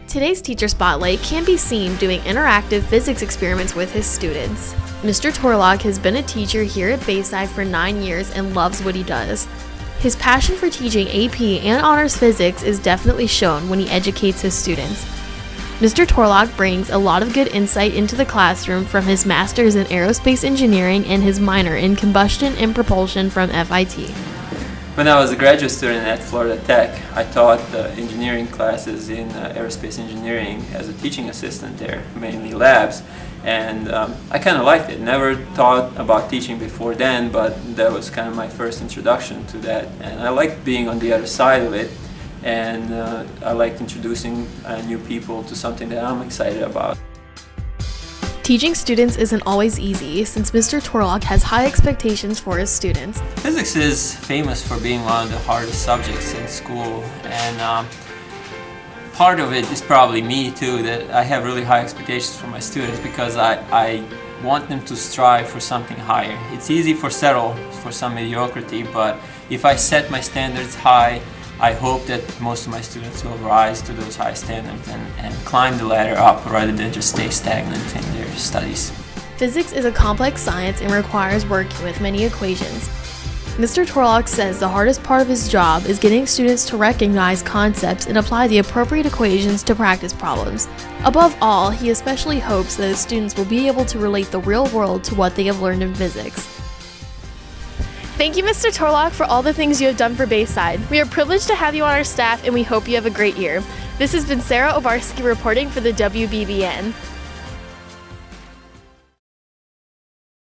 Today's Teacher Spotlight can be seen doing interactive physics experiments with his students. Mr. Torlak has been a teacher here at Bayside for 9 years and loves what he does. His passion for teaching AP and honors physics is definitely shown when he educates his students. Mr. Torlak brings a lot of good insight into the classroom from his master's in aerospace engineering and his minor in combustion and propulsion from FIT. When I was a graduate student at Florida Tech, I taught engineering classes in aerospace engineering as a teaching assistant there, mainly labs, and I kind of liked it. Never thought about teaching before then, but that was kind of my first introduction to that, and I liked being on the other side of it, and I liked introducing new people to something that I'm excited about. Teaching students isn't always easy, since Mr. Torlak has high expectations for his students. Physics is famous for being one of the hardest subjects in school, and part of it is probably me too, that I have really high expectations for my students because I want them to strive for something higher. It's easy for settle for some mediocrity, but if I set my standards high, I hope that most of my students will rise to those high standards and climb the ladder up rather than just stay stagnant in their studies. Physics is a complex science and requires working with many equations. Mr. Torlak says the hardest part of his job is getting students to recognize concepts and apply the appropriate equations to practice problems. Above all, he especially hopes that his students will be able to relate the real world to what they have learned in physics. Thank you, Mr. Torlak, for all the things you have done for Bayside. We are privileged to have you on our staff, and we hope you have a great year. This has been Sarah Obarski reporting for the WBBN.